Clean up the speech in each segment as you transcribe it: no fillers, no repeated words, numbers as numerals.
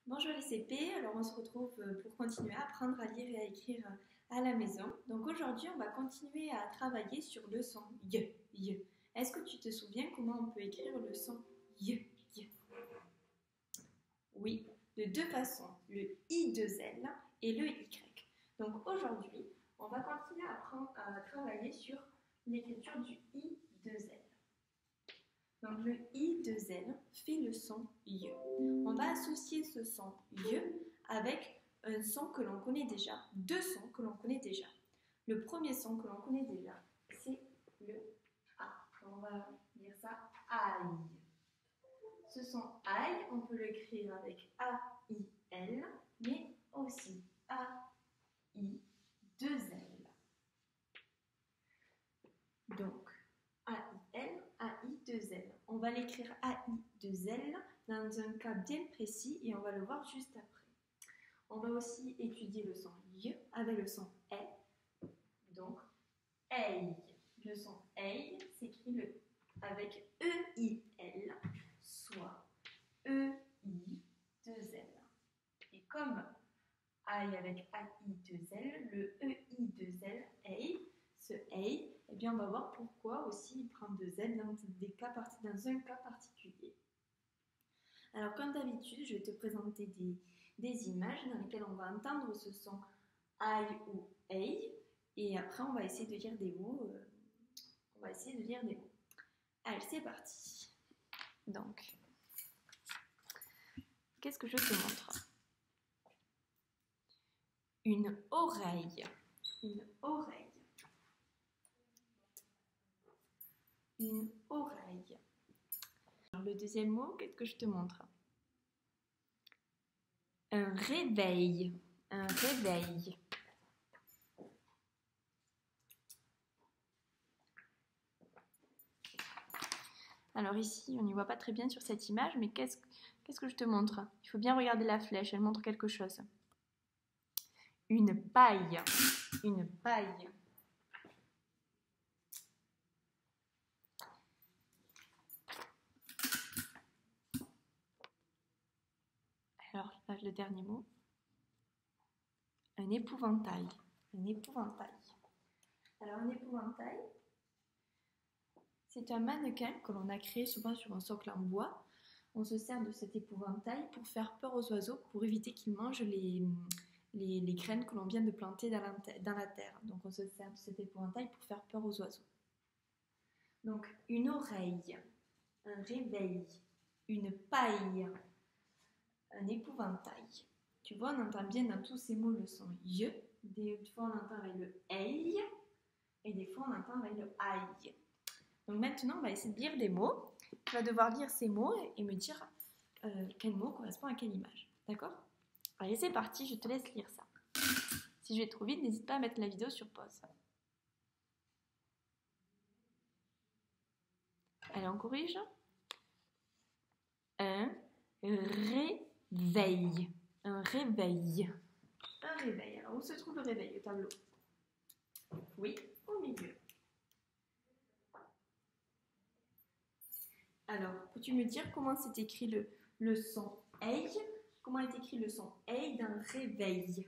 Bonjour les CP, alors on se retrouve pour continuer à apprendre à lire et à écrire à la maison. Donc aujourd'hui on va continuer à travailler sur le son Y. Y. Est-ce que tu te souviens comment on peut écrire le son Y? Y. Oui, de deux façons, le I2L et le Y. Donc aujourd'hui on va continuer à travailler sur l'écriture du I2L. Donc le I2L fait le son Y. On va associer ce son Y avec un son que l'on connaît déjà, deux sons que l'on connaît déjà. Le premier son que l'on connaît déjà, c'est le A. On va dire ça aïe. Ce son aïe, on peut l'écrire avec A-I-L, mais aussi A-I-2-L. Donc, A-I-L, A-I-2-L. On va l'écrire A-I-2-L dans un cas bien précis et on va le voir juste après. On va aussi étudier le son Y avec le son E. Donc, EI. Le son EI s'écrit avec E-I-L, soit E-I-2-L. Et comme aïe avec A-I-2-L, le E-I-2-L, EI, ce EI, eh bien on va voir pourquoi aussi il prend deux L dans un cas particulier. Alors comme d'habitude, je vais te présenter des images dans lesquelles on va entendre ce son aïe ou EI, et après on va essayer de lire des mots. Allez, c'est parti. Donc, qu'est-ce que je te montre? Une oreille. Une oreille. Une oreille. Alors, le deuxième mot, qu'est-ce que je te montre? Un réveil. Un réveil. Alors ici, on n'y voit pas très bien sur cette image, mais qu'est-ce que je te montre? Il faut bien regarder la flèche, elle montre quelque chose. Une paille. Une paille. Alors, là, le dernier mot. Un épouvantail. Un épouvantail. Alors, un épouvantail, c'est un mannequin que l'on a créé souvent sur un socle en bois. On se sert de cet épouvantail pour faire peur aux oiseaux, pour éviter qu'ils mangent les graines que l'on vient de planter dans la terre. Donc, on se sert de cet épouvantail pour faire peur aux oiseaux. Donc, une oreille, un réveil, une paille, un épouvantail. Tu vois, on entend bien dans tous ces mots le son Y. Des fois, on entend avec le EI et des fois, on entend avec le aïe. Donc maintenant, on va essayer de lire des mots. Tu vas devoir lire ces mots et me dire quel mot correspond à quelle image. D'accord? Allez, c'est parti, je te laisse lire ça. Si je vais trop vite, n'hésite pas à mettre la vidéo sur pause. Allez, on corrige. Un réveil. Un réveil. Un réveil. Alors, où se trouve le réveil, le tableau? Oui, au milieu. Alors, peux-tu me dire comment c'est écrit le son EI? Comment est écrit le son EI d'un réveil?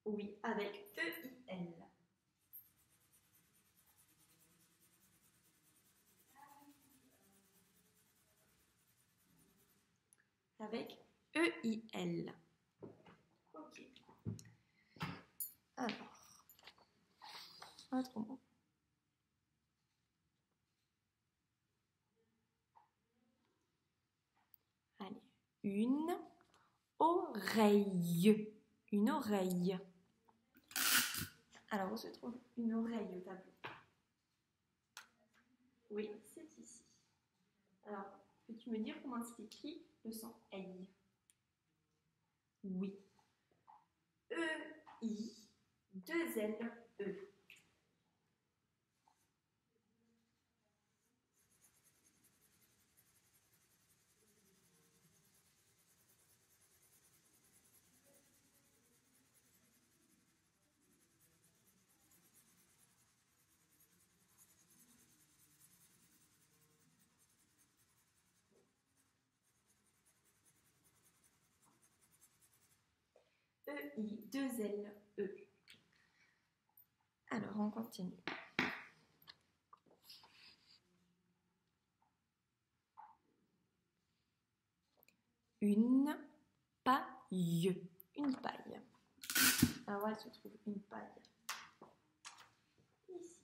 Oui, avec E-I-L. Avec E-I-L. Ok. Alors, autre mot. Allez, une oreille. Une oreille. Alors, où se trouve une oreille au tableau? Oui, c'est ici. Alors, peux-tu me dire comment c'est écrit le son EI? Oui. E-I-2-L-E. E-I, 2-L-E. Alors, on continue. Une paille. Une paille. Alors, où elle se trouve une paille? Ici.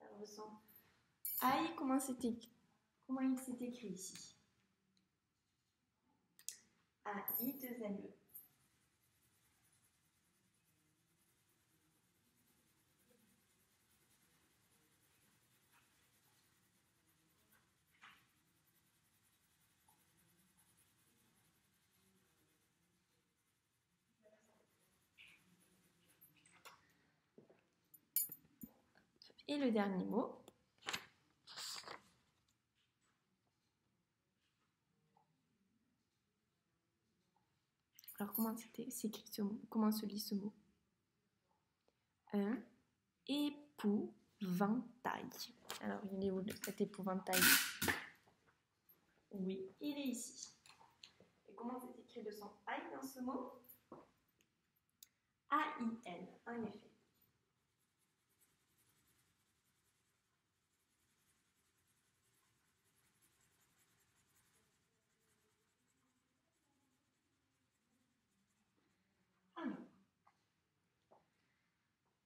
Alors, le son aïe, comment il s'est écrit ici? A-I, 2-L-E. Et le dernier mot. Alors, comment s'écrit ce mot? Comment se lit ce mot? Un épouvantail. Alors, il est où cet épouvantail? Oui, il est ici. Et comment c'est écrit de son aïe dans ce mot? A-I-L, en effet. Alors,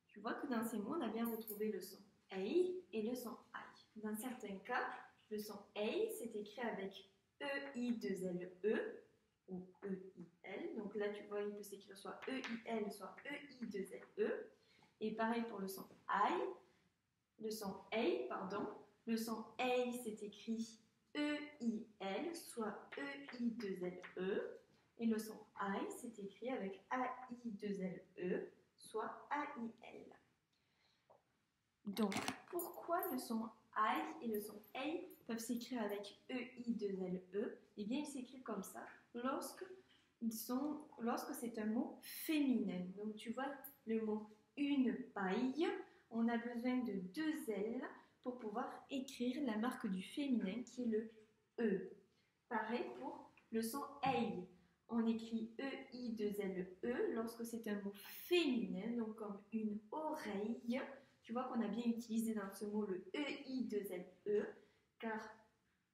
tu vois que dans ces mots, on a bien retrouvé le son ei et le son aïe. Dans certains cas, le son ei, c'est écrit avec E-I-2-L-E ou E-I-L. Donc là, tu vois, il peut s'écrire soit E-I-L, soit E-I-2-L-E. Et pareil pour le son aïe, le son ei, pardon. Le son ei, c'est écrit E-I-L, soit E-I-2-L-E. Et le son aïe, c'est écrit avec A-I-2-L-E, soit A-I-L. Donc, pourquoi le son aïe et le son ei peuvent s'écrire avec E-I-2-L-E? Eh bien, ils s'écrivent comme ça lorsque c'est un mot féminin. Donc, tu vois, le mot une paille, on a besoin de 2 L pour pouvoir écrire la marque du féminin qui est le E. Pareil pour le son ei. On écrit E-I-2-L-E lorsque c'est un mot féminin, donc comme une oreille. Tu vois qu'on a bien utilisé dans ce mot le E-I-2-L-E, car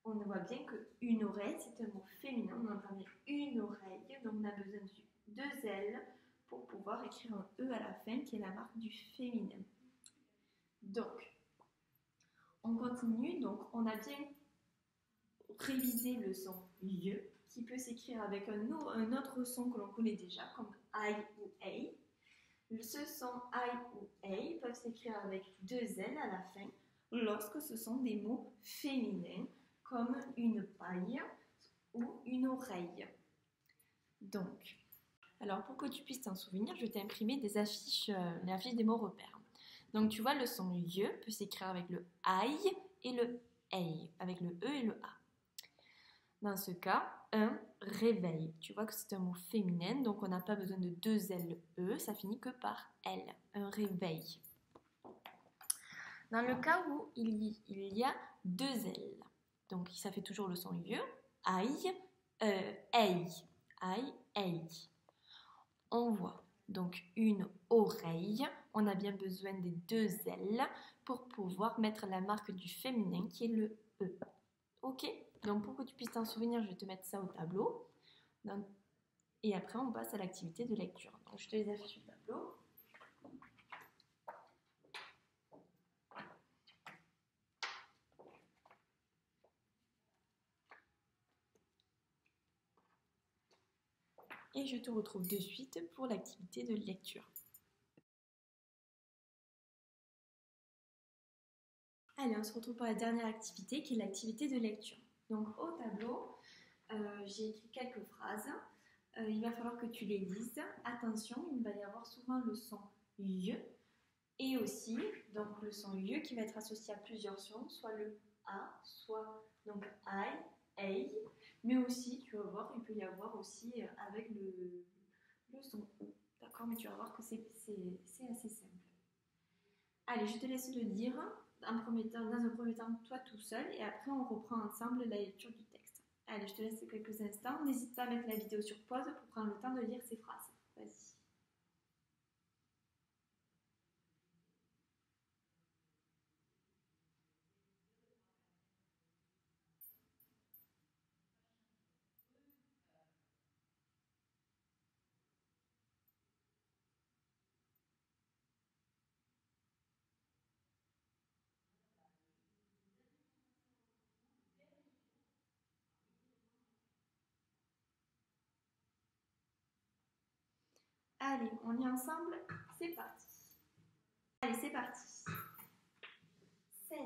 on voit bien qu'une oreille, c'est un mot féminin, on entend bien une oreille, donc on a besoin de 2 L pour pouvoir écrire un E à la fin, qui est la marque du féminin. Donc, on continue, donc on a bien révisé le son YE, qui peut s'écrire avec un autre son que l'on connaît déjà, comme I ou EI. Ce son I ou EI peuvent s'écrire avec 2 L à la fin, lorsque ce sont des mots féminins, comme une paille ou une oreille. Donc, alors pour que tu puisses t'en souvenir, je t'ai imprimé des affiches, les affiches des mots repères. Donc tu vois, le son YE peut s'écrire avec le I et le EI, avec le E et le A. Dans ce cas, un réveil. Tu vois que c'est un mot féminin, donc on n'a pas besoin de 2 L, E, ça finit que par L, un réveil. Dans le cas où il y a 2 L, donc ça fait toujours le son YE, aïe, ei, aïe, ei. On voit donc une oreille, on a bien besoin des 2 L pour pouvoir mettre la marque du féminin qui est le E. Ok? Donc pour que tu puisses t'en souvenir, je vais te mettre ça au tableau. Et après, on passe à l'activité de lecture. Donc je te les affiche au tableau. Et je te retrouve de suite pour l'activité de lecture. Allez, on se retrouve pour la dernière activité qui est l'activité de lecture. Donc au tableau, j'ai écrit quelques phrases. Il va falloir que tu les lises. Attention, il va y avoir souvent le son YE et aussi donc le son YE qui va être associé à plusieurs sons, soit le A, soit donc I, EI, mais aussi, tu vas voir, il peut y avoir aussi avec le son O. D'accord, mais tu vas voir que c'est assez simple. Allez, je te laisse le dire dans un premier temps, toi tout seul, et après on reprend ensemble la lecture du texte. Allez, je te laisse quelques instants. N'hésite pas à mettre la vidéo sur pause pour prendre le temps de lire ces phrases. Vas-y. Allez, on lit ensemble, c'est parti. Allez, c'est parti. 7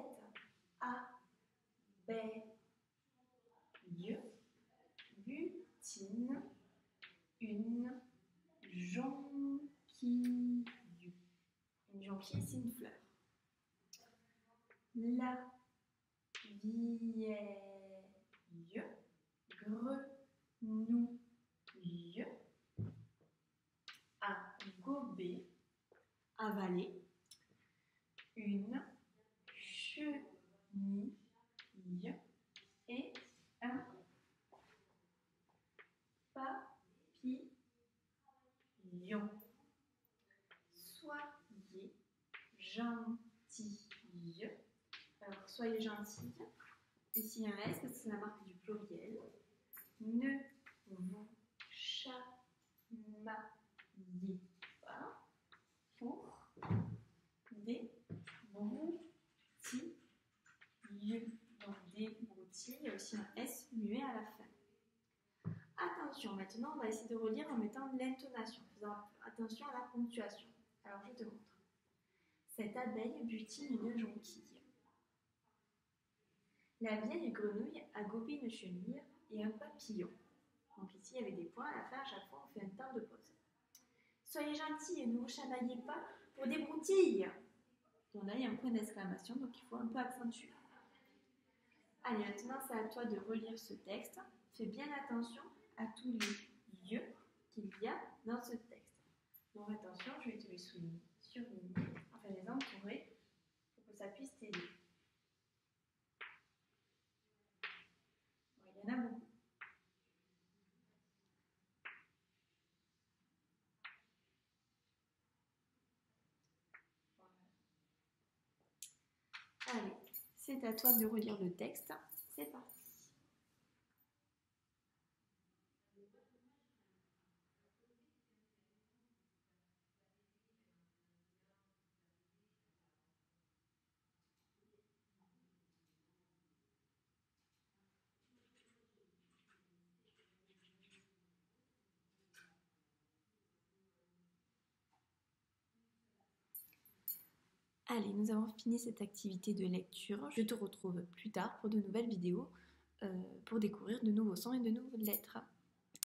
abeilles butinent une jonquille. Une jonquille, c'est une fleur. La vieille grenouille a gobé, avalé une chenille et un papillon. Soyez gentille. Alors, soyez gentille. Ici un S parce que c'est la marque du pluriel. Ne vous chamaillez pas pour des broutilles. Donc des broutilles, il y a aussi un S muet à la fin. Attention, maintenant on va essayer de relire en mettant de l'intonation, faisant attention à la ponctuation. Alors je te montre. Cette abeille butine une jonquille. La vieille grenouille a gobé une chenille et un papillon. Donc ici il y avait des points, à la fin à chaque fois on fait un temps de pause. Soyez gentils et ne vous chamaillez pas pour des broutilles. Donc là il y a un point d'exclamation, donc il faut un peu accentuer. Allez, maintenant c'est à toi de relire ce texte. Fais bien attention à tous les lieux qu'il y a dans ce texte. Donc attention, je vais te les surligner, enfin les entourer pour que ça puisse t'aider. Bon, il y en a beaucoup. Voilà. Allez, c'est à toi de relire le texte. C'est parti. Allez, nous avons fini cette activité de lecture. Je te retrouve plus tard pour de nouvelles vidéos pour découvrir de nouveaux sons et de nouvelles lettres.